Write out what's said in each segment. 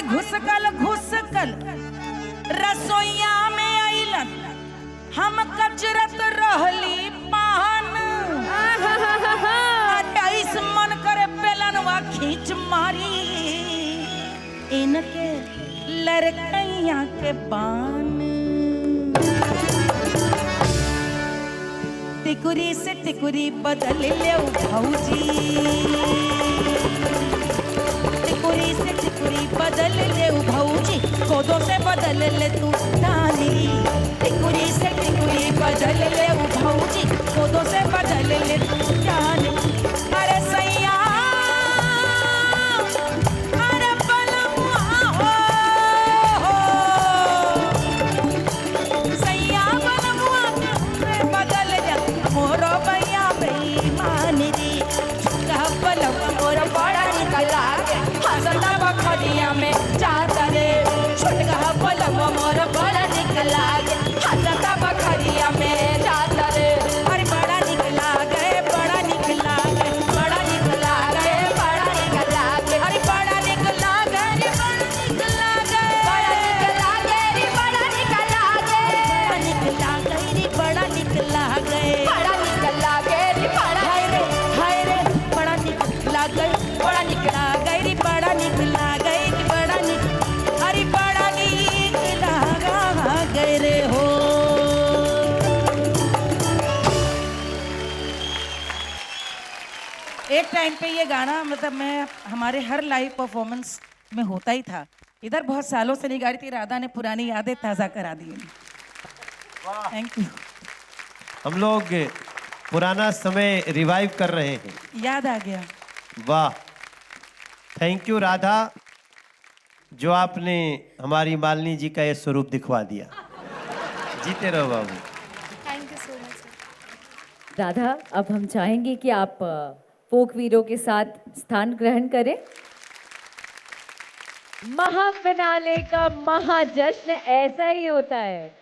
घुसकल घुसकल रसोईया में अइलन, हम कचरत रहली पान। 28 मन करे बेलनवा खींच मारी, इनके लड़कैया के बान। टिकुरी से टिकुरी बदल ले भौजी, टिकुरी से टिकुरी बदल ले भौजी, कोदो से बदल ले तू दानी। टिकुरी से टिकुरी बदल ले भौजी, कोदो से बदल ले तू दानी। अरे सैया अरे बलमुआ हो, सैया बलमुआ के बदल ले मोरो भैया बेईमान दी। झुका बलमुआ मोर बड़ा निकला के हंसता बखरिया में जाता रे। छुटका बलमुआ मोर बड़ा निकला के हंसता बखरिया में जाता रे। अरे बड़ा निकला गए, बड़ा निकला गए, बड़ा निकला गए, बड़ा निकला गए। अरे बड़ा निकला गए रे, बड़ा निकला गए, बड़ा निकला गए, बड़ा निकला गए, बड़ा निकला गए रे, बड़ा निकला गए, बड़ा निकला गए रे, बड़ा हाय रे बड़ा निकला गए, बड़ा निकला गए रे, बड़ा निकला गए, बड़ा निकला, अरे बड़ा निकला गए रे हो। एक टाइम पे ये गाना मतलब मैं हमारे हर लाइव परफॉर्मेंस में होता ही था। इधर बहुत सालों से नहीं गा रही थी, राधा ने पुरानी यादें ताज़ा करा दी। Thank you. हम लोग पुराना समय रिवाइव कर रहे हैं। याद आ गया। वाह, थैंक यू राधा, जो आपने हमारी मालिनी जी का ये स्वरूप दिखवा दिया। जीते रहो बाबू। Thank you so much. Radha, अब हम चाहेंगे कि आप फोक वीरों के साथ स्थान ग्रहण करें। महाफिनाले का महाजश्न ऐसा ही होता है।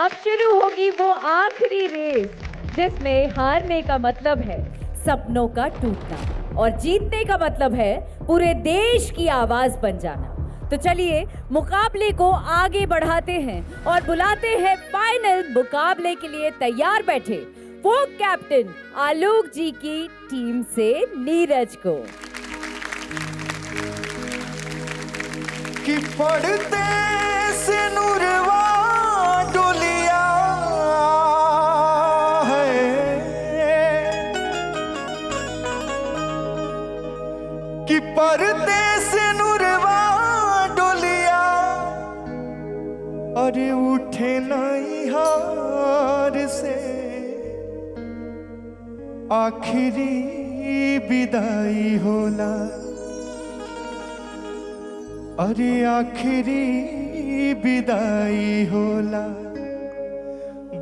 अब शुरू होगी वो आखिरी रेस जिसमें हारने का मतलब है सपनों का टूटना और जीतने का मतलब है पूरे देश की आवाज बन जाना। तो चलिए मुकाबले को आगे बढ़ाते हैं और बुलाते हैं फाइनल मुकाबले के लिए तैयार बैठे फोक कैप्टन आलोक जी की टीम से नीरज को। कि पढ़ते से नूरवा डोलिया है, कि पढ़ते से नूरवा डोलिया, अरे उठे नहीं हार से आखिरी विदाई होला, अरे आखिरी विदाई होला,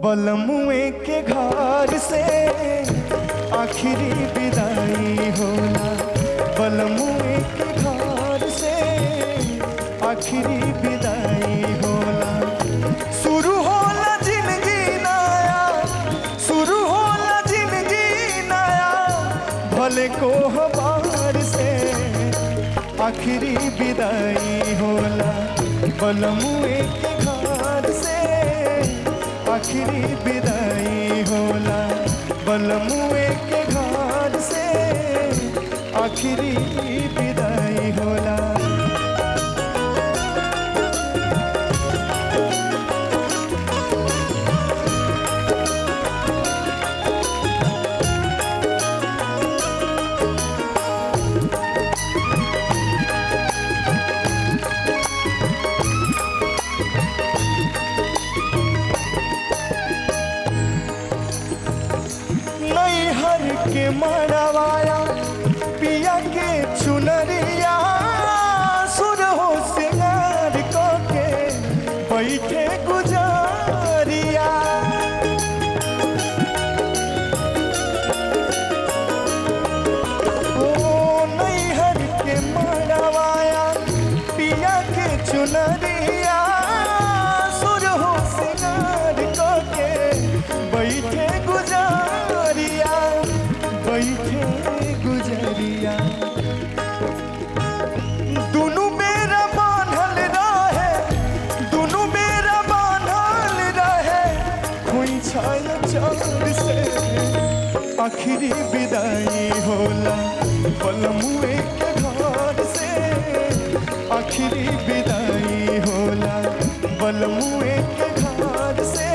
बलमुए के घर से आखिरी विदाई होला, बलमुए के घर से आखिरी विदाई होला। शुरू होला जिंदगी नया, शुरू होला जिंदगी नया, भले को हमार से आखिरी विदाई होला, बलमुए के घर से आखिरी विदाई होला, बलमुए के घर से आखिरी विदाई होला। के मरवाया पिया के चुनरिया, सुर हो सिंगार को के बैठे गुजारिया, ओ नैहर के मरवाया पिया के चुनरिया, सुर हो सिंगार को के बैठे गुजारिया, बैठे गुजरिया। दुनू मेरा बांधल रहे, दुनू मेरा बांधल रहे, कोई छाया चांद से आखिरी विदाई होला, बलमुए के घर से आखिरी विदाई होला, बलमुए के घर से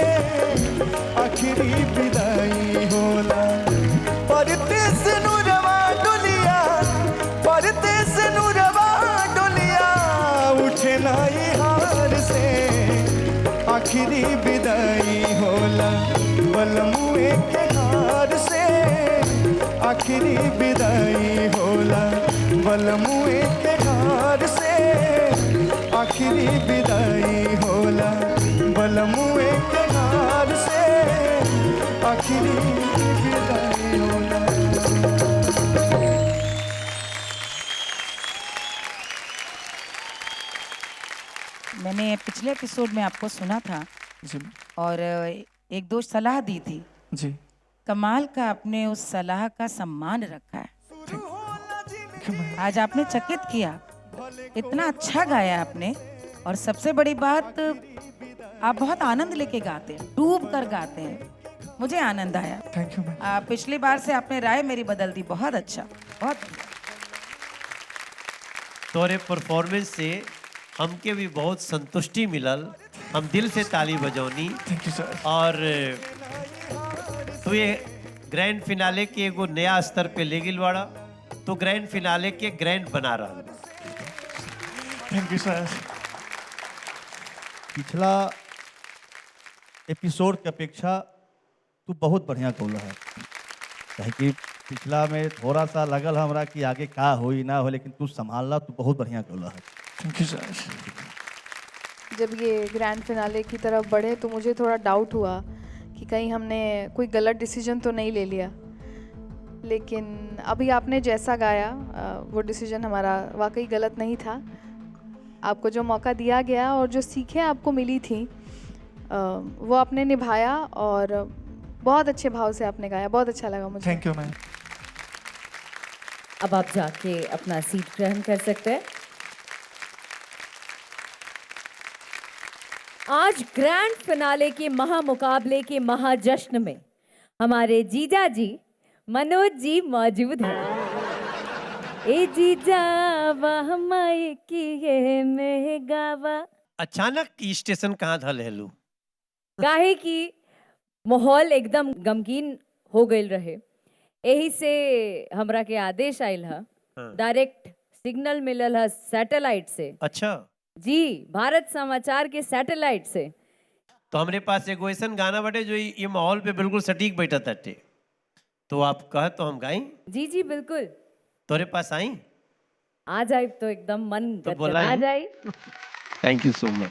आखिरी विदाई होला। परते से नूरवा डोलिया, परते से नूरवा डोलिया, उठे नाई हार से आखिरी विदाई होला, बलमुए के घर से आखिरी विदाई होला, बलमुए के घर से आखिरी विदाई होला, बलमुए के घर से आखिरी विदाई होला। मैंने पिछले एपिसोड में आपको सुना था जी और एक दो सलाह दी थी। जी कमाल का आपने उस सलाह का सम्मान रखा है। आज आपने चकित किया, इतना अच्छा गाया आपने। और सबसे बड़ी बात, आप बहुत आनंद लेके गाते हैं, डूब कर गाते हैं। मुझे आनंद आया। Thank you ma'am. पिछली बार से आपने राय मेरी बदल दी। बहुत अच्छा, बहुत तोरे परफॉर्मेंस से हमके भी बहुत संतुष्टि मिलल। हम दिल से ताली बजौनी। Thank you sir. और तू ये ग्रैंड फिनाले के एगो नया स्तर पे ले गिल बाड़ा, तो ग्रैंड फिनाले के ग्रैंड बना रहा। Thank you sir. पिछला एपिसोड के अपेक्षा तू बहुत बढ़िया गौला है, काहे कि पिछला में थोड़ा सा लगल हमरा कि आगे का होई ना हो, लेकिन तू संभालला, तू बहुत बढ़िया गौला है। Thank you sir. जब ये ग्रैंड फिनाले की तरफ बढ़े तो मुझे थोड़ा डाउट हुआ कि कहीं हमने कोई गलत डिसीजन तो नहीं ले लिया, लेकिन अभी आपने जैसा गाया वो डिसीजन हमारा वाकई गलत नहीं था। आपको जो मौका दिया गया और जो सीखें आपको मिली थी वो आपने निभाया और बहुत अच्छे भाव से आपने गाया, बहुत अच्छा लगा मुझे। Thank you ma'am. अब आप जाके अपना सीट ग्रहण कर सकते हैं। आज ग्रैंड फिनाले के महामुकाबले के महाजश्न में हमारे जीजा जी मनोज जी मौजूद हैं। ए जीजा वाह माई की ये में गावा। अचानक की स्टेशन कहाँ धल हेलू? काहे की माहौल एकदम गमगीन हो गई रहे, यही से हमरा के आदेश आयल है, हाँ। डायरेक्ट सिग्नल मिलल है सैटेलाइट से। अच्छा, जी, भारत समाचार के सैटेलाइट से। तो हमरे पास एगो ऐसन गाना बटे जो ये माहौल पे बिल्कुल सटीक बैठा ताटे, तो आप कह तो हम गाई? जी जी बिल्कुल, तोरे पास आई? आ जाए तो एकदम मन तो गदगद बोला आ ही। जाए। Thank you so much.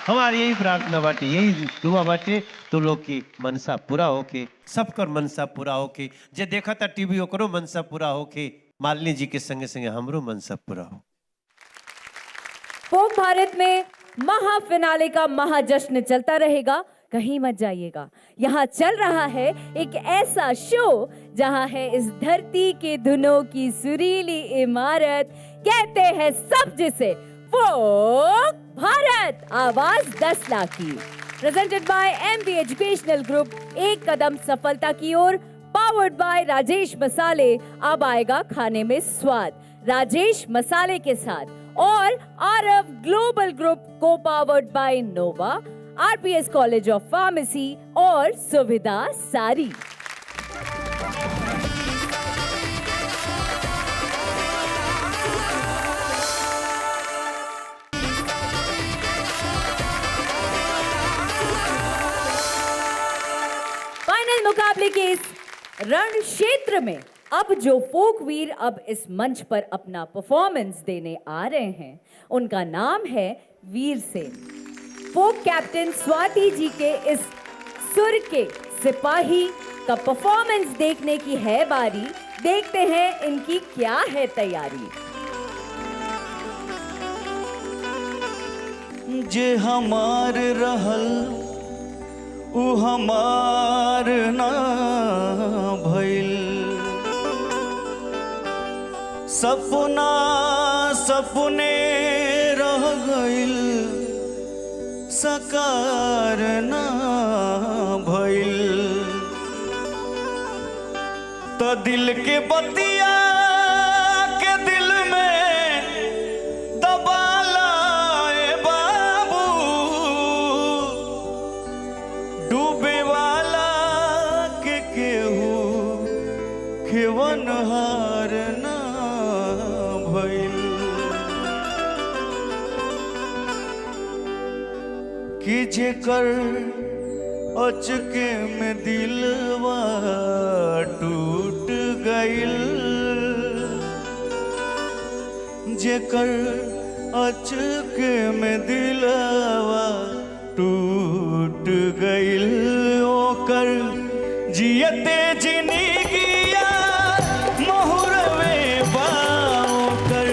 हमारी यही प्रार्थना बाटे, यही दुआ बाटे, तो लोग की मनसा पूरा होके, सबकर मनसा पूरा होके, जे देखा था टीवी ओकरो मनसा पूरा होके, मालिनी जी के संगे संगे हमरो मनसा पूरा हो। फोक भारत में महाफिनाले का महाजश्न चलता रहेगा। कहीं मत जाइएगा। यहाँ चल रहा है एक ऐसा शो जहाँ है इस धरती के धुनों की सुरीली इमारत, कहते हैं सब जिसे फोक भारत, आवाज 10 लाख की। Presented bye MV educational group, एक कदम सफलता की ओर, पावर्ड बाय राजेश मसाले। अब आएगा खाने में स्वाद राजेश मसाले के साथ, और आरव ग्लोबल ग्रुप को powered by Nova, RPS college of pharmacy और सुविधा सारी। फाइनल मुकाबले के इस रण क्षेत्र में अब जो फोक वीर अब इस मंच पर अपना परफॉर्मेंस देने आ रहे हैं, उनका नाम है वीर सेन। फोक कैप्टन स्वाति जी के इस सुर के सिपाही का परफॉर्मेंस देखने की है बारी। देखते हैं इनकी क्या है तैयारी। जे हमार रहल उ हमार ना भइल, सपना सपने रह गइल, सकार ना भइल। तो दिल के बतिया के दिल में दबा लाए बाबू, डूबे वाला के केहू खेवन हार ना भइल। कि जेकर अचके में दिलवा टूट गइल, जेकर अचके में दिलवा टूट गइल, ओकर जियते जिंदगिया मोहरवे बा, ओकर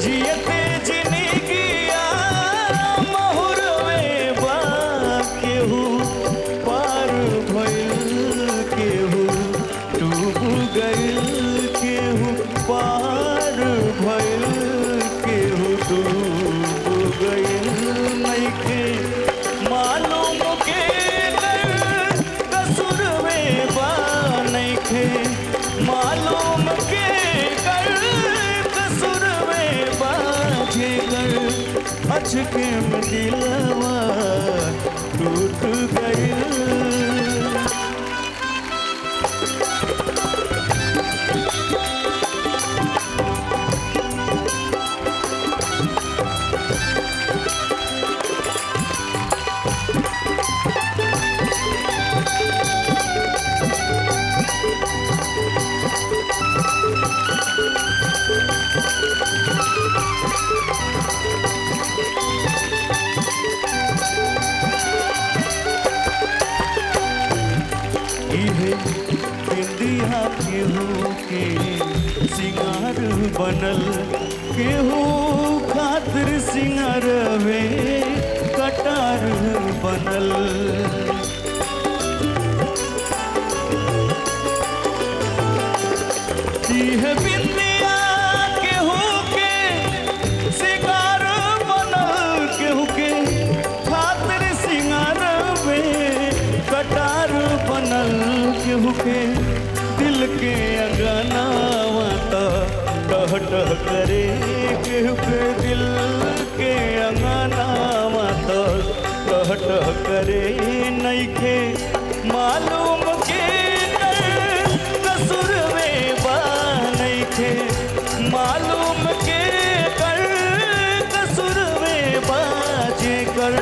जियते जिंदगिया मोहरवे बा। केहू पार भइल, केहू डूब गइल, केहू पार भइल, केहू डूब गइल। नइखे मालूम के कसूरवे बा, नइखे मालूम के कसूरवे बा। जेकर अचके में दिलवा टूट गइल। इहे बिंदिया केहू के सिंगार बनल, केहू खातिर सिंगारवे कटार बनल। इहे बिंदिया केहू के सिंगार बनल, केहू के खातिर सिंगारवे कटार बनल। केहू के दिल के अंगनावा टह टह करे, केहू के दिल के अंगनावा टह टह करे। नइखे मालूम के कसूरवे बा, नइखे मालूम के कसूरवे बा। जेकर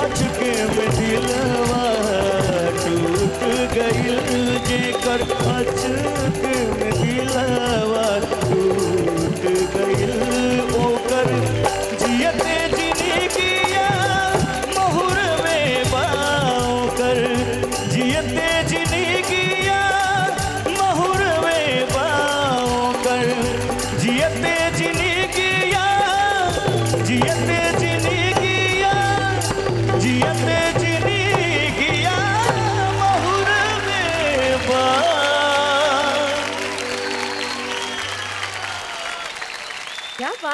अचके में दिलवा टूट गइल, जेकर अचके में दिलवा टूट गइल, ओकर जियते जिंदगिया मोहरवे बा, ओकर जियते जिंदगिया मोहरवे बा, ओकर जियते जिंदगिया, जियते जिंदगिया, जियते जिंदगिया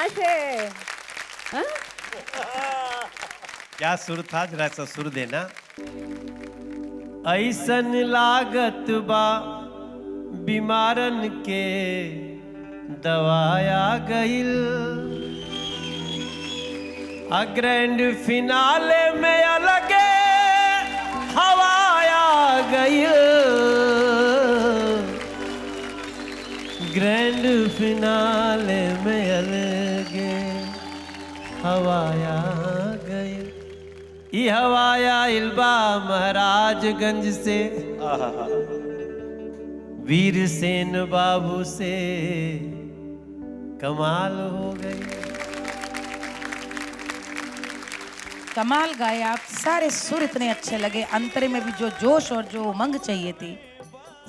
शाबाश है। हाँ? क्या सुर था, जरा सा सुर देना। ऐसन लागत बा बीमारन के दवाया गइल, आ ग्रैंड फिनाले में अलगे हवाया गइल, ग्रैंड फिनाले में अलगे हवाया गइल। ई हवाया इल्बा महाराजगंज से, वीर सेन बाबू से कमाल हो गई। कमाल गाए आप, सारे सुर इतने अच्छे लगे, अंतरे में भी जो जोश और जो उमंग चाहिए थी।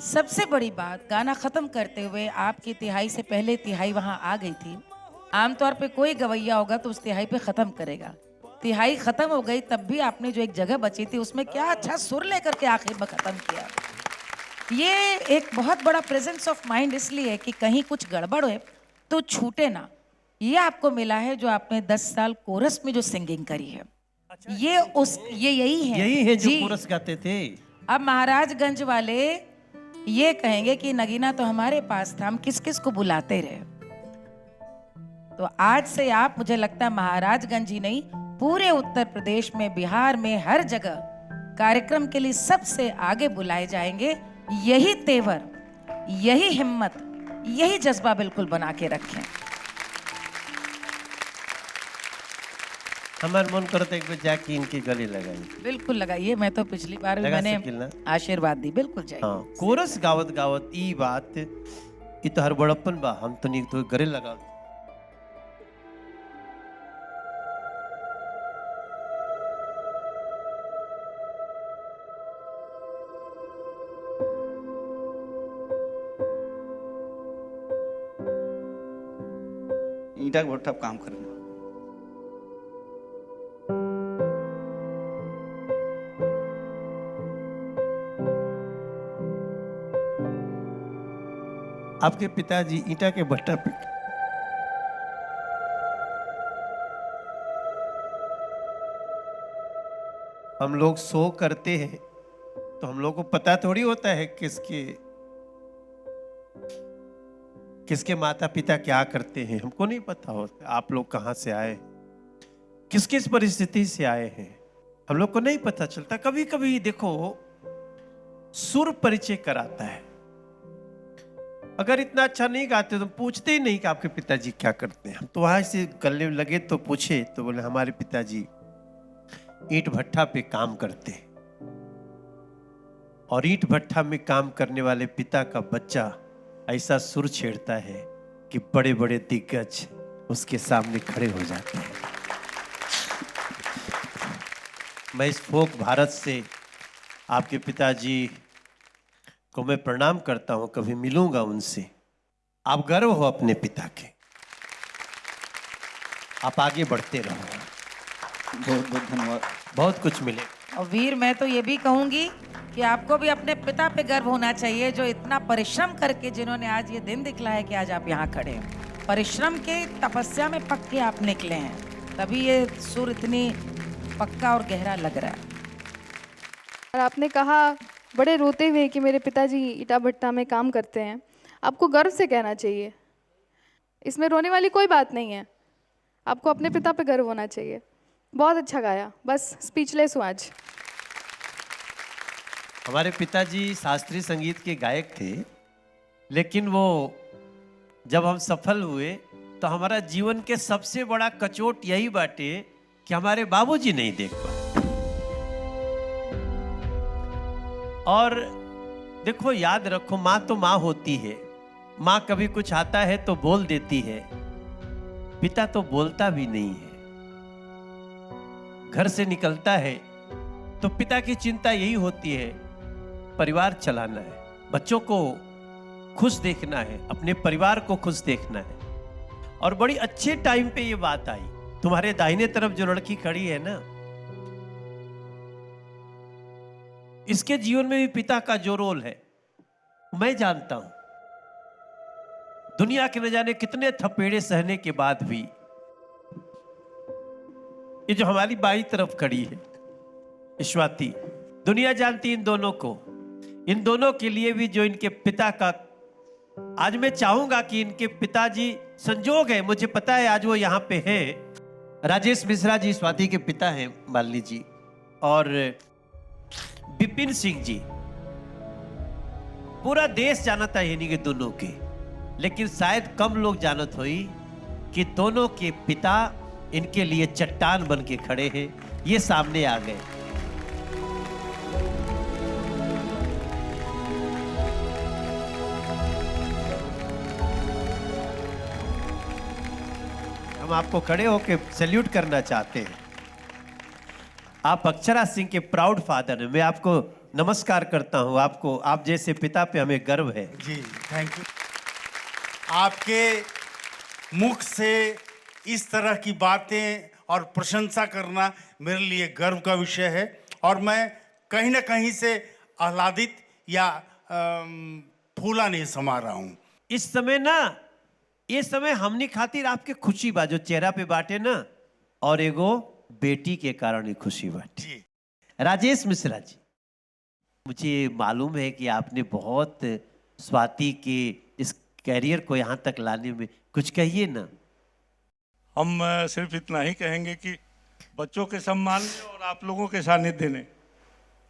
सबसे बड़ी बात, गाना खत्म करते हुए आपकी तिहाई से पहले तिहाई वहां आ गई थी। आमतौर पे कोई गवैया होगा तो उस तिहाई पे खत्म करेगा, तिहाई खत्म हो गई तब भी आपने जो एक जगह बची थी उसमें क्या अच्छा सुर लेकर के आखिर में खत्म किया। ये एक बहुत बड़ा प्रेजेंस ऑफ माइंड इसलिए कि कहीं कुछ गड़बड़ हो तो छूटे ना। ये आपको मिला है जो आपने 10 साल कोरस में जो सिंगिंग करी है। ये यही है, यही है जो जी। कोरस गाते थे। अब महाराजगंज वाले ये कहेंगे कि नगीना तो हमारे पास था, हम किस किस को बुलाते रहे। तो आज से आप, मुझे लगता है महाराजगंज ही नहीं, पूरे उत्तर प्रदेश में, बिहार में, हर जगह कार्यक्रम के लिए सबसे आगे बुलाए जाएंगे। यही तेवर, यही हिम्मत, यही जज्बा बिल्कुल बना के रखें। हमारे मन करता है कि जाके इनके गले लगाई। बिल्कुल लगाइए, मैं तो पिछली बार भी लगा मैंने सकिल ना? आशीर्वाद दी, बिल्कुल जाइए। हाँ, कोरस गावत गावत ई बात ई तो हर बड़प्पन बा, हम तो नहीं तो गले लगा। ईटा के भट्ठा पे काम करना। आपके पिताजी ईटा के भट्टा पे हम लोग शो करते हैं तो हम लोग को पता थोड़ी होता है किसके माता पिता क्या करते हैं, हमको नहीं पता होता। आप लोग कहाँ से आए, किस किस परिस्थिति से आए हैं, हम लोग को नहीं पता चलता। कभी कभी देखो सुर परिचय कराता है। अगर इतना अच्छा नहीं गाते तो पूछते ही नहीं कि आपके पिताजी क्या करते हैं। हम तो वहां से गले लगे तो पूछे तो बोले हमारे पिताजी ईंट भट्ठा पे काम करते हैं, और ईंट भट्ठा में काम करने वाले पिता का बच्चा ऐसा सुर छेड़ता है कि बड़े बड़े दिग्गज उसके सामने खड़े हो जाते हैं। मैं इस फोक भारत से आपके पिताजी को मैं प्रणाम करता हूं, कभी मिलूंगा उनसे। आप गर्व हो अपने पिता के, आप आगे बढ़ते रहो, बहुत बहुत धन्यवाद। बहुत कुछ मिले। और वीर, मैं तो ये भी कहूंगी कि आपको भी अपने पिता पे गर्व होना चाहिए, जो इतना परिश्रम करके, जिन्होंने आज ये दिन दिखलाया कि आज आप यहाँ खड़े हैं। परिश्रम के, तपस्या में पक्के आप निकले हैं, तभी ये सुर इतनी पक्का और गहरा लग रहा है। और आपने कहा बड़े रोते हुए कि मेरे पिताजी ईटा भट्टा में काम करते हैं। आपको गर्व से कहना चाहिए, इसमें रोने वाली कोई बात नहीं है। आपको अपने पिता पे गर्व होना चाहिए। बहुत अच्छा गाया, बस स्पीचलेस हूँ आज। हमारे पिताजी शास्त्रीय संगीत के गायक थे, लेकिन वो जब हम सफल हुए तो हमारा जीवन के सबसे बड़ा कचोट यही बाटे कि हमारे बाबूजी नहीं देख पाए। और देखो, याद रखो, माँ तो माँ होती है। माँ कभी कुछ आता है तो बोल देती है, पिता तो बोलता भी नहीं है। घर से निकलता है तो पिता की चिंता यही होती है, परिवार चलाना है, बच्चों को खुश देखना है, अपने परिवार को खुश देखना है। और बड़ी अच्छे टाइम पे ये बात आई। तुम्हारे दाहिने तरफ जो लड़की खड़ी है ना, इसके जीवन में भी पिता का जो रोल है मैं जानता हूं। दुनिया के न जाने कितने थपेड़े सहने के बाद भी ये जो हमारी बाई तरफ खड़ी है स्वाति, दुनिया जानती इन दोनों को, इन दोनों के लिए भी जो इनके पिता का, आज मैं चाहूंगा कि इनके पिताजी संजोग है, मुझे पता है आज वो यहाँ पे हैं। राजेश मिश्रा जी स्वाति के पिता हैं, मालिनी जी, और विपिन सिंह जी। पूरा देश जाना था इन्हीं के दोनों के, लेकिन शायद कम लोग जानत हुई कि दोनों के पिता इनके लिए चट्टान बन के खड़े हैं। ये सामने आ गए। हम आपको खड़े होकर सैल्यूट करना चाहते हैं। आप अक्षरा सिंह के प्राउड फादर हैं। मैं आपको नमस्कार करता हूं। आपको, आप जैसे पिता पे हमें गर्व है। जी थैंक यू। आपके मुख से इस तरह की बातें और प्रशंसा करना मेरे लिए गर्व का विषय है, और मैं कहीं ना कहीं से आह्लादित या फूला नहीं समा रहा हूँ। इस समय ना, ये समय हमने खातिर आपके खुशी बा जो चेहरा पे बाटे ना, और एगो बेटी के कारण ही खुशी बाटे। जी राजेश मिश्रा जी, मुझे मालूम है कि आपने बहुत स्वाति के इस कैरियर को यहाँ तक लाने में, कुछ कहिए ना। हम सिर्फ इतना ही कहेंगे कि बच्चों के सम्मान में और आप लोगों के सानिध्य ने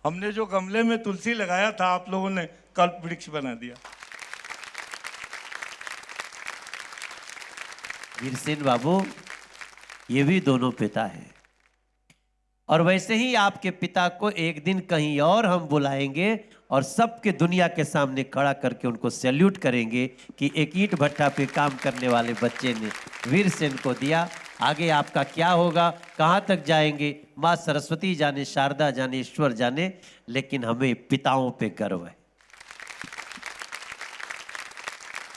हमने जो गमले में तुलसी लगाया था, आप लोगों ने कल्प वृक्ष बना दिया। वीरसेन बाबू, ये भी दोनों पिता हैं, और वैसे ही आपके पिता को एक दिन कहीं और हम बुलाएंगे और सबके दुनिया के सामने खड़ा करके उनको सैल्यूट करेंगे कि एक ईंट भट्टा पे काम करने वाले बच्चे ने वीरसेन को दिया। आगे आपका क्या होगा, कहाँ तक जाएंगे, माँ सरस्वती जाने, शारदा जाने, ईश्वर जाने, लेकिन हमें पिताओं पे गर्व है।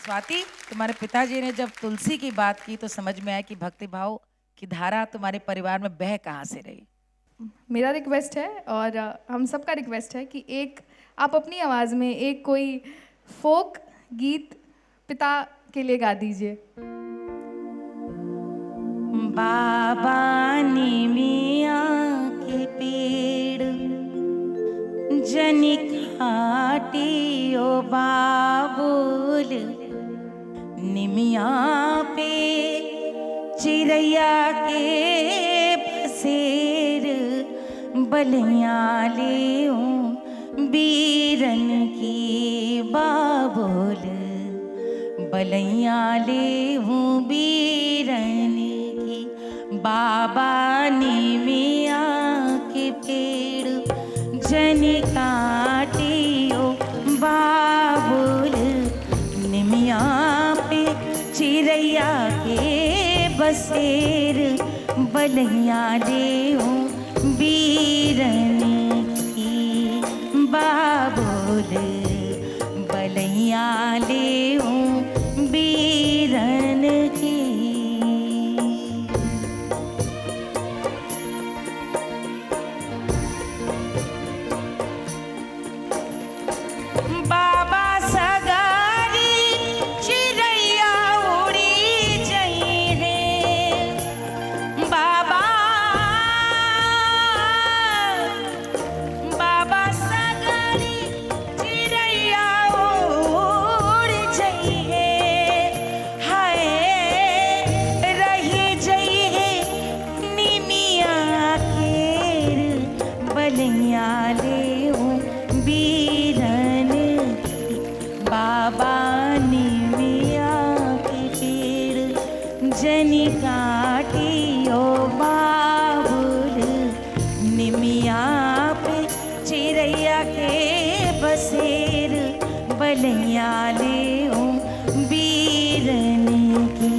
स्वाति, तुम्हारे पिताजी ने जब तुलसी की बात की तो समझ में आया कि भक्ति भाव की धारा तुम्हारे परिवार में बह कहाँ से रही। मेरा रिक्वेस्ट है और हम सबका रिक्वेस्ट है कि एक आप अपनी आवाज़ में एक कोई फोक गीत पिता के लिए गा दीजिए। बाबा ने मियाँ के पेड़ जनी खाटी ओ बाबुल, निमिया पे चिड़ैया के बसेर, बलिया ले बीरन की बाबुल, बलिया ले बीरन की। बाबा ने मियाँ के पेड़ जनी काटियो बाबुल, निमिया पे चिड़ैया के बसेर, बलिया ले बीरन की बाबुल, बलिया ले बीरन की। बाबा सगारी चिड़ैया उड़ी जई है, बाबा बाबा सगारी चिड़ैया उड़ जई है, हाय रही जई है निमिया के, बलिया ले बीरन की। बाबा ने मिया के पेड़ जनी काटियो बाबुल, निमिया पे चिड़ैया के बसेर, बलिया ले बीरन की।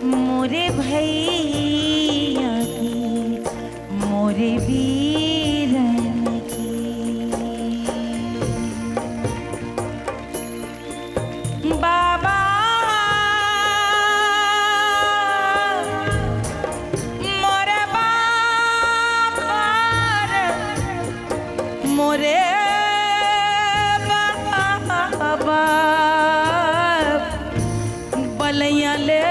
मोरे भैया की, मोरे बीरन की। बाबा मोरे बाबा मोरे बाबा, बलिया ले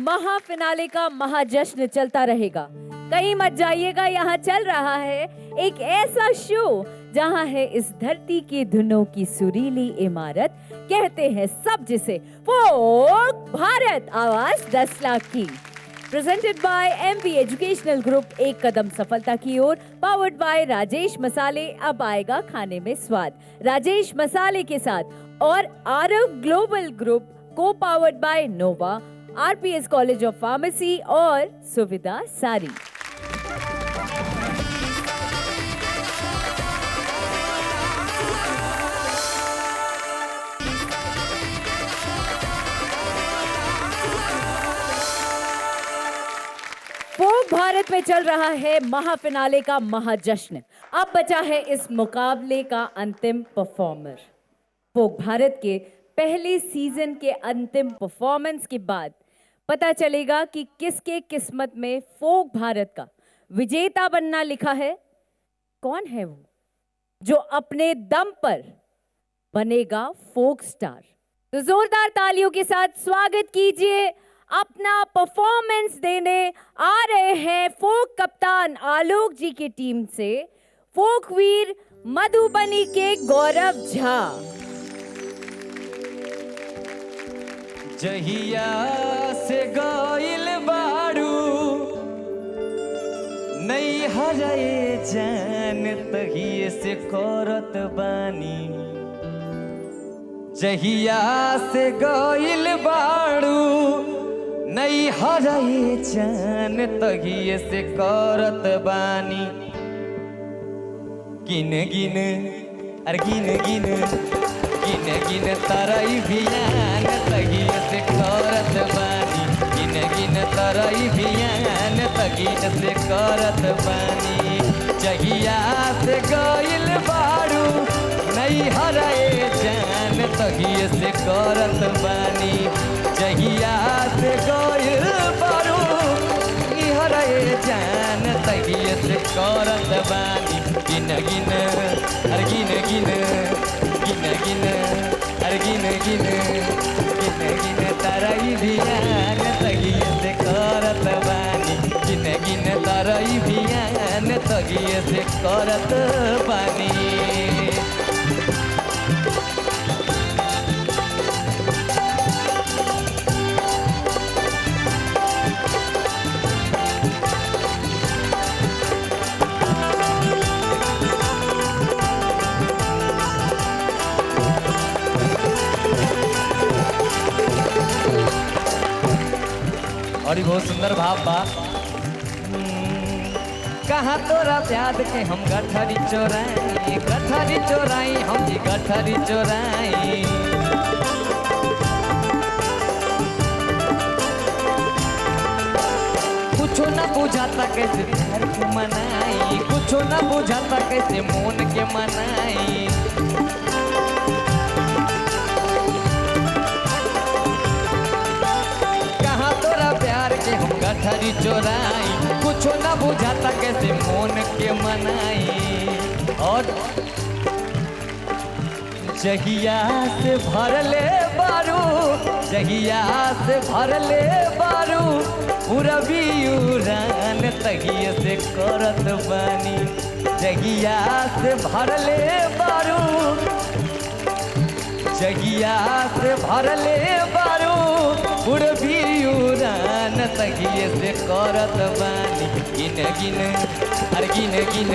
महाफिनाले का महाजश्न चलता रहेगा। कहीं मत जाइएगा, यहाँ चल रहा है एक ऐसा शो जहाँ है इस धरती की धुनों की सुरीली इमारत, कहते हैं सब जिसे फोक भारत, आवाज 10 लाख की। Presented by MV educational group, एक कदम सफलता की ओर, पावर्ड बाय राजेश मसाले, अब आएगा खाने में स्वाद। राजेश मसाले के साथ और आरव ग्लोबल ग्रुप, को powered by Nova, RPS college of pharmacy और सुविधा सारी। फोक भारत में चल रहा है महाफिनाले का महाजश्न। अब बचा है इस मुकाबले का अंतिम परफॉर्मर। फोक भारत के पहले सीजन के अंतिम परफॉर्मेंस के बाद पता चलेगा कि किसके किस्मत में फोक भारत का विजेता बनना लिखा है। कौन है वो जो अपने दम पर बनेगा फोक स्टार। तो जोरदार तालियों के साथ स्वागत कीजिए, अपना परफॉर्मेंस देने आ रहे हैं फोक कप्तान आलोक जी की टीम से फोक वीर मधुबनी के गौरव झा। जहिया से गइल बाड़ू नहीं हराए जान, तहिए से करत बानी। जहिया से गइल बाड़ू नहीं हराए जान, तहिए से करत बानी। गिन गिन अरे गिन गिन गिन गिन तरई भियान, तहिए से करत बानी। गिन गिन तरई भियान, तहिए से करत बानी। जहिया से गइल बाड़ू नहीं हराए जान, तहिए से करत बानी। जहिया से गइल बाड़ू नहीं हराए जान, तहिए से करत बानी। गिन गिन अरे गिन गिन गिन गिन अरे गिन गिन गिन गिन तरई भियान, तहिए से करत बानी। गिन गिन तरई भियान, तहिए से करत बानी। और ये बहुत सुंदर भाव बा। कहाँ तोरा प्याद के हम गठरी चोराई, गठरी चोराई हम जी गठरी चोराई। कुछो न बुझाता कैसे घर के मनाई, कुछो न बुझाता कैसे मोन के मनाई। हम गठरी चोराई, कुछो न बुझाता कैसे मोन के मनाई। और जहिया से भरले बारू, जहिया से भरले बारू पूरबी उड़ान, तहिए से करत बानी। जहिया से भरले बारू, जगिया से भरले बारू पूरबी उड़ान, तहिए से करत बानी। गिन गिन अरे गिन गिन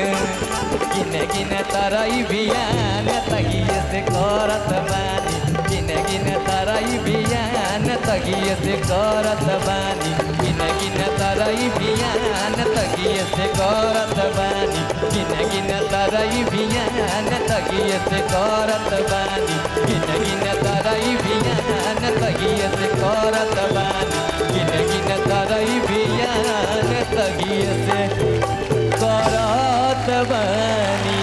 गिन गिन तरई भियान, तहिए से करत बानी। गिन गिन तरई भियान, तहिए से करत बानी। गिन गिन तरई भियान, तहिए से करत बानी। गिन गिन तरई भियान, तहिए से करत बानी। गिन गिन तरई भियान, तहिए से करत बानी। गिन गिन तरई भियान, तहिए से करत बानी।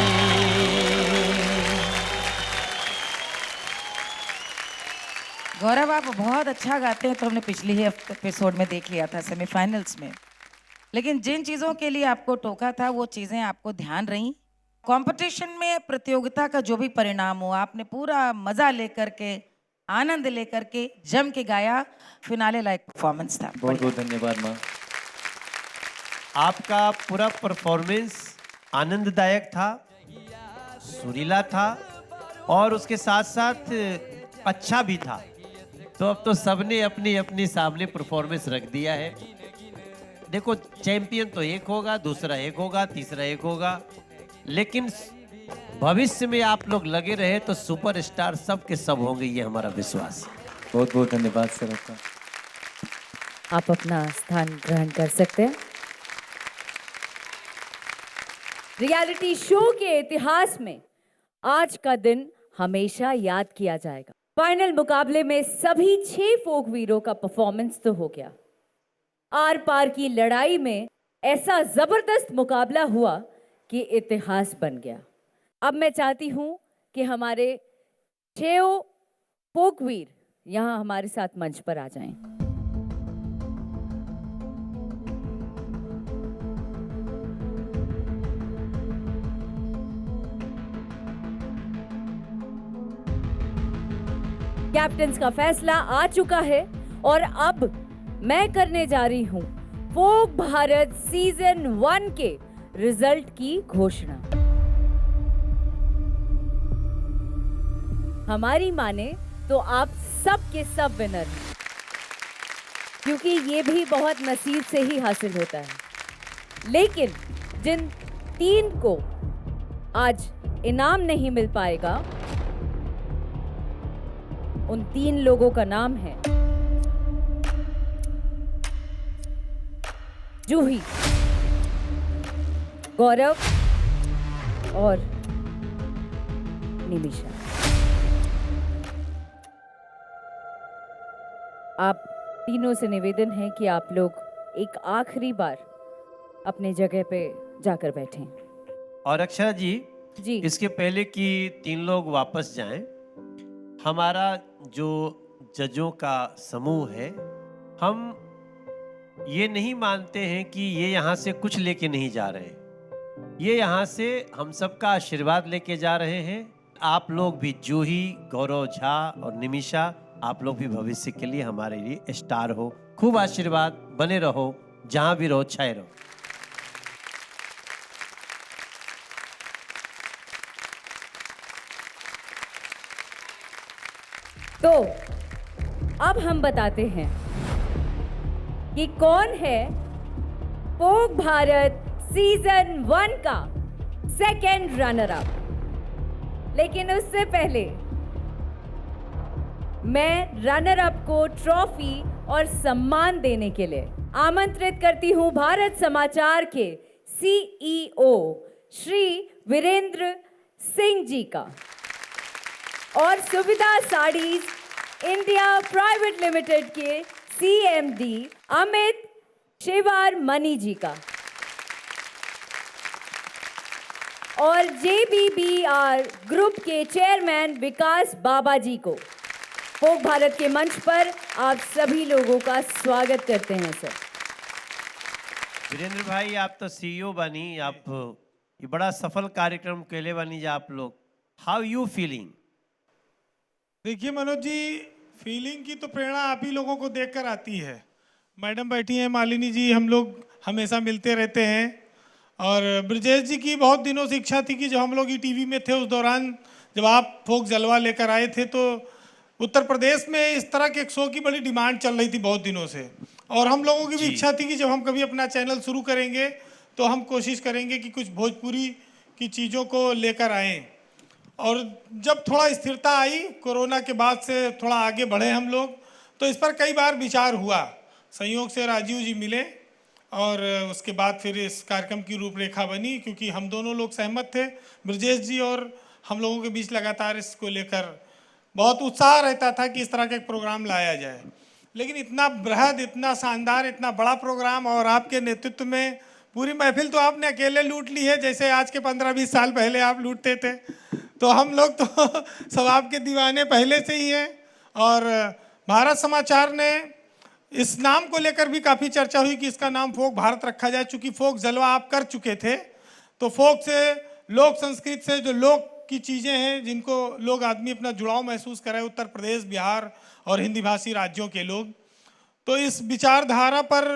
गौरव, आप बहुत अच्छा गाते हैं, तो हमने पिछली ही एपिसोड में देख लिया था सेमीफाइनल्स में। लेकिन जिन चीज़ों के लिए आपको टोका था वो चीज़ें आपको ध्यान रहीं। कंपटीशन में प्रतियोगिता का जो भी परिणाम हो, आपने पूरा मज़ा लेकर के आनंद लेकर के जम के गाया, फिनाले लायक परफॉर्मेंस था। बहुत बहुत धन्यवाद माँ। आपका पूरा परफॉर्मेंस आनंददायक था, सुरीला था और उसके साथ साथ अच्छा भी था। तो अब तो सबने अपनी अपनी सामने परफॉर्मेंस रख दिया है। देखो, चैंपियन तो एक होगा, दूसरा एक होगा, तीसरा एक होगा, लेकिन भविष्य में आप लोग लगे रहे तो सुपरस्टार सब के सब होंगे, ये हमारा विश्वास है। बहुत बहुत धन्यवाद सर आपका। आप अपना स्थान ग्रहण कर सकते हैं। रियलिटी शो के इतिहास में आज का दिन हमेशा याद किया जाएगा। फाइनल मुकाबले में सभी 6 फोक वीरों का परफॉर्मेंस तो हो गया, आर पार की लड़ाई में ऐसा जबरदस्त मुकाबला हुआ कि इतिहास बन गया। अब मैं चाहती हूं कि हमारे 6 फोक वीर यहां हमारे साथ मंच पर आ जाएं। कैप्टन्स का फैसला आ चुका है और अब मैं करने जा रही हूं फोक भारत सीजन 1 के रिजल्ट की घोषणा। हमारी माने तो आप सब के सब विनर हैं, क्योंकि ये भी बहुत नसीब से ही हासिल होता है। लेकिन जिन 3 को आज इनाम नहीं मिल पाएगा, उन 3 लोगों का नाम है जूही, गौरव और निमिषा। आप तीनों से निवेदन है कि आप लोग एक आखिरी बार अपने जगह पे जाकर बैठें। और अक्षरा जी, जी इसके पहले कि 3 लोग वापस जाएं, हमारा जो जजों का समूह है, हम ये नहीं मानते हैं कि ये यहाँ से कुछ लेके नहीं जा रहे। ये यहाँ से हम सबका आशीर्वाद लेके जा रहे हैं। आप लोग भी, जूही, गौरव झा और निमिषा, आप लोग भी भविष्य के लिए हमारे लिए स्टार हो। खूब आशीर्वाद, बने रहो, जहाँ भी रहो छाए रहो। तो अब हम बताते हैं कि कौन है फोक भारत सीजन 1 का सेकंड रनर अप। लेकिन उससे पहले मैं रनर अप को ट्रॉफी और सम्मान देने के लिए आमंत्रित करती हूं भारत समाचार के CEO श्री वीरेंद्र सिंह जी का और सुविधा साड़ीज इंडिया प्राइवेट लिमिटेड के CMD अमित शिवार मनी जी का और JBBR ग्रुप के चेयरमैन विकास बाबा जी को फोक भारत के मंच पर आप सभी लोगों का स्वागत करते हैं सर। वीरेंद्र भाई, आप तो CEO बनी, आप ये बड़ा सफल कार्यक्रम के लिए बनी जा आप लोग। How you feeling? देखिए मनोज जी, फीलिंग की तो प्रेरणा आप ही लोगों को देखकर आती है। मैडम बैठी हैं, मालिनी जी, हम लोग हमेशा मिलते रहते हैं। और ब्रजेश जी की बहुत दिनों से इच्छा थी कि जब हम लोग टीवी में थे, उस दौरान जब आप फोक जलवा लेकर आए थे, तो उत्तर प्रदेश में इस तरह के एक शो की बड़ी डिमांड चल रही थी बहुत दिनों से। और हम लोगों की भी इच्छा थी कि जब हम कभी अपना चैनल शुरू करेंगे तो हम कोशिश करेंगे कि कुछ भोजपुरी की चीज़ों को लेकर आएँ। और जब थोड़ा स्थिरता आई, कोरोना के बाद से थोड़ा आगे बढ़े हम लोग, तो इस पर कई बार विचार हुआ। संयोग से राजीव जी मिले और उसके बाद फिर इस कार्यक्रम की रूपरेखा बनी, क्योंकि हम दोनों लोग सहमत थे। ब्रजेश जी और हम लोगों के बीच लगातार इसको लेकर बहुत उत्साह रहता था कि इस तरह का एक प्रोग्राम लाया जाए। लेकिन इतना बृहद, इतना शानदार, इतना बड़ा प्रोग्राम और आपके नेतृत्व में पूरी महफिल तो आपने अकेले लूट ली है, जैसे आज के 15-20 साल पहले आप लूटते थे। तो हम लोग तो सब आपके दीवाने पहले से ही हैं। और भारत समाचार ने इस नाम को लेकर भी काफ़ी चर्चा हुई कि इसका नाम फोक भारत रखा जाए। चूँकि फोक जलवा आप कर चुके थे, तो फोक से, लोक संस्कृत से जो लोक की चीज़ें हैं जिनको लोग आदमी अपना जुड़ाव महसूस करे, उत्तर प्रदेश, बिहार और हिंदी भाषी राज्यों के लोग। तो इस विचारधारा पर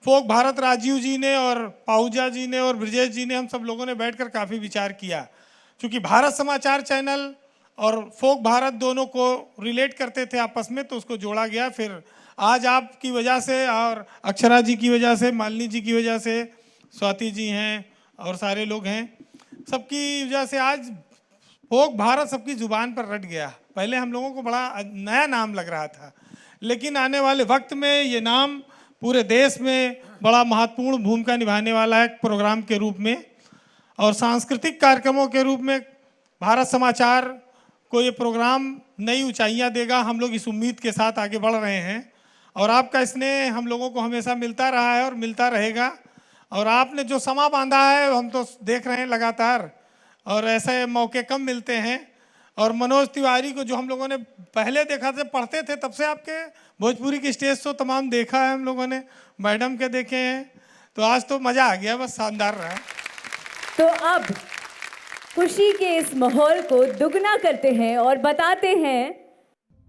फोक भारत राजीव जी ने और पाहुजा जी ने और ब्रजेश जी ने, हम सब लोगों ने बैठकर काफ़ी विचार किया। क्योंकि भारत समाचार चैनल और फोक भारत दोनों को रिलेट करते थे आपस में, तो उसको जोड़ा गया। फिर आज आपकी वजह से और अक्षरा जी की वजह से, मालिनी जी की वजह से, स्वाति जी हैं और सारे लोग हैं, सबकी वजह से आज फोक भारत सबकी ज़ुबान पर रट गया। पहले हम लोगों को बड़ा नया नाम लग रहा था, लेकिन आने वाले वक्त में ये नाम पूरे देश में बड़ा महत्वपूर्ण भूमिका निभाने वाला है प्रोग्राम के रूप में, और सांस्कृतिक कार्यक्रमों के रूप में भारत समाचार को ये प्रोग्राम नई ऊंचाइयां देगा। हम लोग इस उम्मीद के साथ आगे बढ़ रहे हैं और आपका स्नेह हम लोगों को हमेशा मिलता रहा है और मिलता रहेगा। और आपने जो समा बांधा है हम तो देख रहे हैं लगातार, और ऐसे मौके कम मिलते हैं। और मनोज तिवारी को जो हम लोगों ने पहले देखा था, पढ़ते थे तब से आपके भोजपुरी की स्टेज शो तमाम देखा है हम लोगों ने, मैडम के देखे हैं, तो आज तो मज़ा आ गया, बस शानदार रहा। तो अब खुशी के इस माहौल को दुगना करते हैं और बताते हैं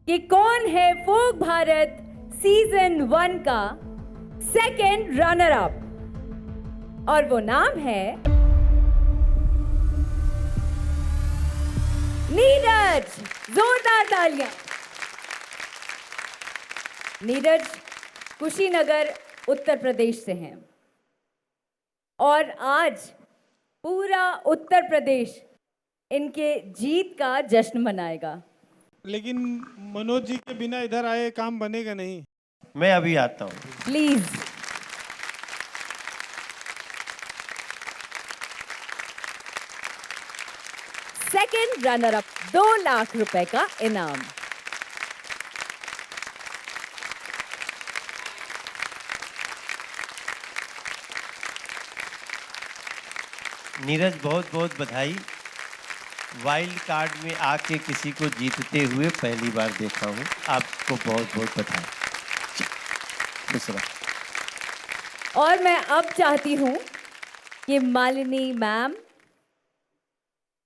कि कौन है फोक भारत सीजन 1 का सेकंड रनर अप, और वो नाम है नीरज। जोरदार तालियां। नीरज कुशीनगर उत्तर प्रदेश से हैं और आज पूरा उत्तर प्रदेश इनके जीत का जश्न मनाएगा। लेकिन मनोज जी के बिना इधर आए काम बनेगा नहीं। मैं अभी आता हूँ। Please. Second runner up 2 lakh रुपए का इनाम। नीरज बहुत बहुत बधाई। वाइल्ड कार्ड में आके किसी को जीतते हुए पहली बार देखा हूँ, आपको बहुत बहुत बधाई। दूसरा, और मैं अब चाहती हूं कि मालिनी मैम,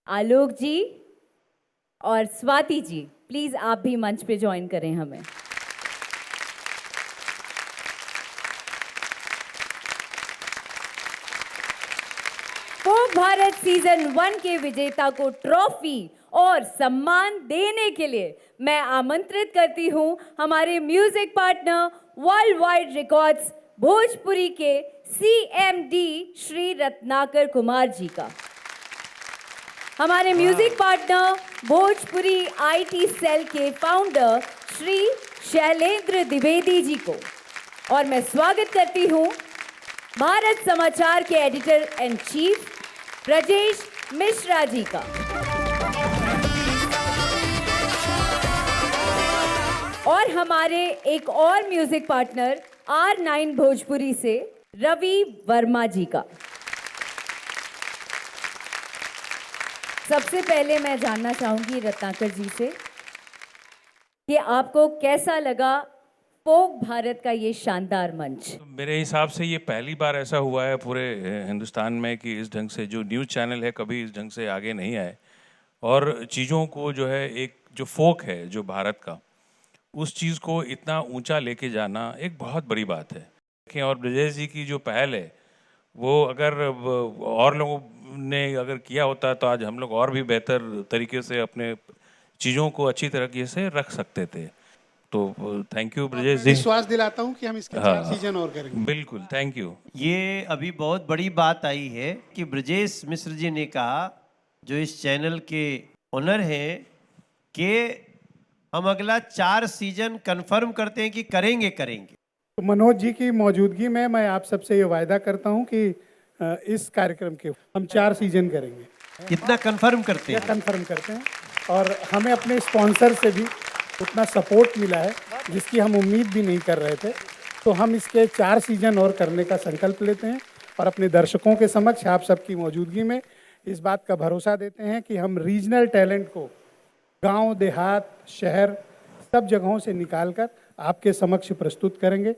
आलोक जी और स्वाति जी प्लीज आप भी मंच पे ज्वाइन करें हमें। फोक भारत सीजन 1 के विजेता को ट्रॉफी और सम्मान देने के लिए मैं आमंत्रित करती हूं हमारे music partner World wide records Bhojpuri के CMD श्री रत्नाकर कुमार जी का, हमारे music partner Bhojpuri IT cell के फाउंडर श्री शैलेंद्र द्विवेदी जी को, और मैं स्वागत करती हूं भारत समाचार के editor and chief Brajesh Mishra ji का। और हमारे एक और म्यूजिक पार्टनर R9 भोजपुरी से रवि वर्मा जी का। सबसे पहले मैं जानना चाहूंगी रत्नाकर जी से कि आपको कैसा लगा फोक भारत का ये शानदार मंच। मेरे हिसाब से ये पहली बार ऐसा हुआ है पूरे हिंदुस्तान में कि इस ढंग से जो न्यूज़ चैनल है कभी इस ढंग से आगे नहीं आए, और चीज़ों को जो है एक जो फोक है जो भारत का, उस चीज़ को इतना ऊंचा लेके जाना एक बहुत बड़ी बात है। और ब्रजेश जी की जो पहल है वो अगर और लोगों ने अगर किया होता तो आज हम लोग और भी बेहतर तरीके से अपने चीज़ों को अच्छी तरीके से रख सकते थे। तो थैंक यू ब्रजेश जी। विश्वास दिलाता हूँ कि हम इसके 4 सीजन और करेंगे। बिल्कुल, थैंक यू। ये अभी बहुत बड़ी बात आई है कि ब्रजेश मिश्र जी ने कहा, जो इस चैनल के ओनर हैं, कि हम अगला 4 सीजन कंफर्म करते हैं कि करेंगे। तो मनोज जी की मौजूदगी में मैं आप सबसे ये वायदा करता हूँ कि इस कार्यक्रम के हम 4 सीजन करेंगे। इतना कंफर्म करते हैं? कंफर्म करते हैं, और हमें अपने स्पॉन्सर से भी उतना सपोर्ट मिला है जिसकी हम उम्मीद भी नहीं कर रहे थे। तो हम इसके 4 सीजन और करने का संकल्प लेते हैं और अपने दर्शकों के समक्ष आप सबकी मौजूदगी में इस बात का भरोसा देते हैं कि हम रीजनल टैलेंट को गांव, देहात, शहर सब जगहों से निकालकर आपके समक्ष प्रस्तुत करेंगे,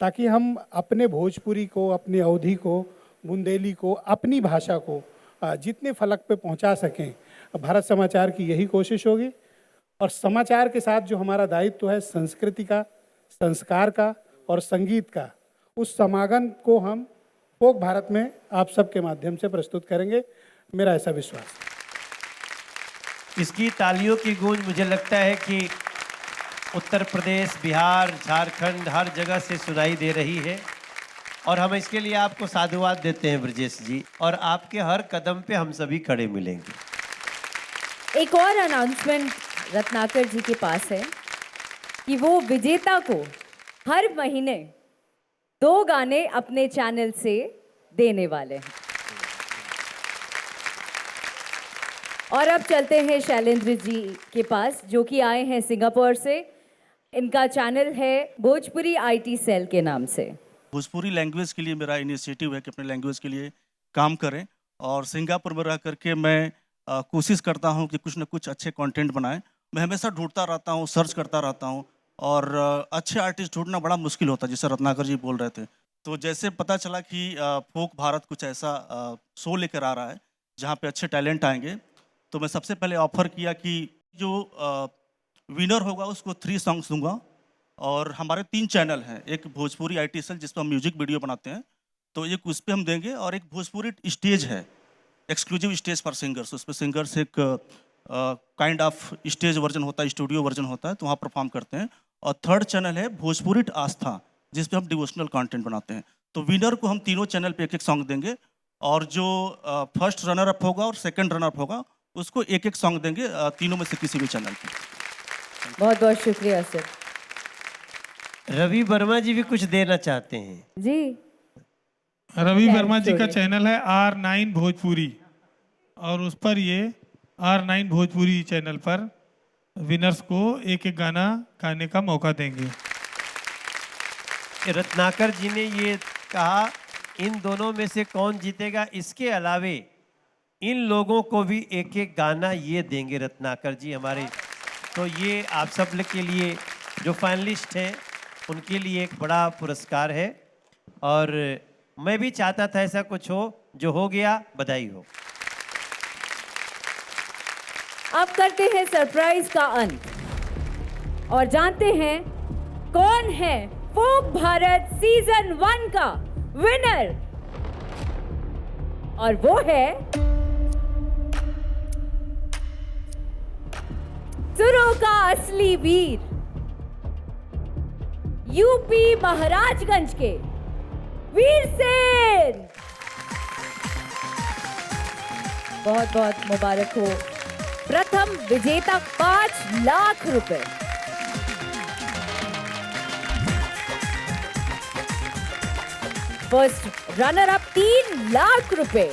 ताकि हम अपने भोजपुरी को, अपनी अवधी को, बुंदेली को, अपनी भाषा को जितने फलक पे पहुंचा सकें, भारत समाचार की यही कोशिश होगी और समाचार के साथ जो हमारा दायित्व है संस्कृति का, संस्कार का और संगीत का, उस समागम को हम फोक भारत में आप सबके माध्यम से प्रस्तुत करेंगे, मेरा ऐसा विश्वास है। इसकी तालियों की गूंज मुझे लगता है कि उत्तर प्रदेश, बिहार, झारखंड हर जगह से सुनाई दे रही है और हम इसके लिए आपको साधुवाद देते हैं ब्रजेश जी, और आपके हर कदम पे हम सभी खड़े मिलेंगे। एक और अनाउंसमेंट रत्नाकर जी के पास है कि वो विजेता को हर महीने 2 गाने अपने चैनल से देने वाले हैं। और अब चलते हैं शैलेंद्र जी के पास, जो कि आए हैं सिंगापुर से। इनका चैनल है भोजपुरी आईटी सेल के नाम से। भोजपुरी लैंग्वेज के लिए मेरा इनिशिएटिव है कि अपने लैंग्वेज के लिए काम करें, और सिंगापुर में रह करके मैं कोशिश करता हूं कि कुछ ना कुछ अच्छे कंटेंट बनाएं। मैं हमेशा ढूंढता रहता हूं, सर्च करता रहता हूं, और अच्छे आर्टिस्ट ढूंढना बड़ा मुश्किल होता है, जैसे रत्नाकर जी बोल रहे थे। तो जैसे पता चला कि फोक भारत कुछ ऐसा शो लेकर आ रहा है जहाँ पे अच्छे टैलेंट आएंगे, तो मैं सबसे पहले ऑफर किया कि जो विनर होगा उसको 3 सॉन्ग्स दूंगा। और हमारे 3 चैनल हैं, एक भोजपुरी आईटी सेल जिस पर हम म्यूजिक वीडियो बनाते हैं, तो एक उस पर हम देंगे, और एक भोजपुरी स्टेज है, एक्सक्लूसिव स्टेज फॉर सिंगर्स। उस पर सिंगर्स एक काइंड ऑफ स्टेज वर्जन होता है, स्टूडियो वर्जन होता है, तो वहाँ परफॉर्म करते हैं। और 3rd चैनल है भोजपुरी आस्था, जिस पे हम डिवोशनल कंटेंट बनाते हैं। तो विनर को हम तीनों चैनल पे एक सॉन्ग देंगे, और जो फर्स्ट रनर अप होगा और सेकंड रनर अप होगा उसको एक सॉन्ग देंगे, तीनों में से किसी भी चैनल पे। बहुत बहुत शुक्रिया सर। रवि वर्मा जी भी कुछ देना चाहते हैं जी। रवि वर्मा जी का चैनल है R9 भोजपुरी, और उस पर ये R9 भोजपुरी चैनल पर विनर्स को एक गाना गाने का मौका देंगे। रत्नाकर जी ने ये कहा इन दोनों में से कौन जीतेगा, इसके अलावे इन लोगों को भी एक गाना ये देंगे रत्नाकर जी हमारे। तो ये आप सब के लिए जो फाइनलिस्ट हैं उनके लिए एक बड़ा पुरस्कार है, और मैं भी चाहता था ऐसा कुछ हो, जो हो गया, बधाई हो। अब करते हैं सरप्राइज का अंत और जानते हैं कौन है फोक भारत सीजन 1 का विनर, और वो है सुरों का असली वीर, यूपी महाराजगंज के वीर सेन। बहुत बहुत मुबारक हो। प्रथम विजेता 5 लाख रुपए, फर्स्ट रनर अप 3 लाख रुपए,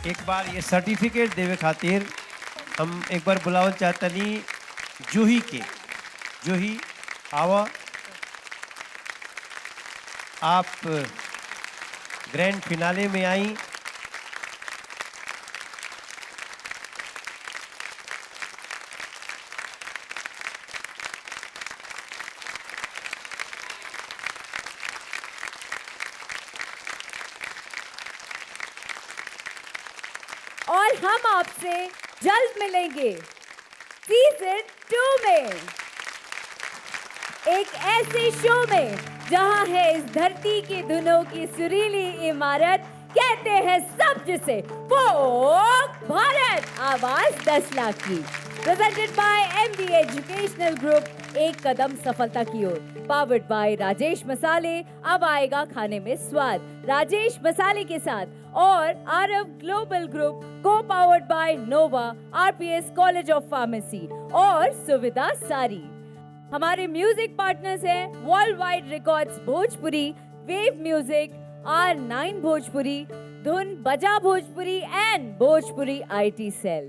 एक बार ये सर्टिफिकेट देवे खातिर हम एक बार बुलावल चाहतनी जूही के। जूही आवा, आप ग्रैंड फिनाले में आई। और हम आपसे जल्द मिलेंगे सीजन 2 में, एक ऐसे शो में जहां है इस धरती की धुनों की सुरीली इमारत, कहते हैं सब जिसे फोक भारत, आवाज 10 लाख की। Presented bye MB educational group, एक कदम सफलता की ओर। पावर्ड बाय राजेश मसाले, अब आएगा खाने में स्वाद। राजेश मसाले के साथ और आरव ग्लोबल ग्रुप, को powered by Nova, RPS college of pharmacy और सुविधा सारी। हमारे म्यूजिक पार्टनर्स हैं world wide records Bhojpuri, wave music, R9 Bhojpuri, धुन बजा Bhojpuri and Bhojpuri IT cell.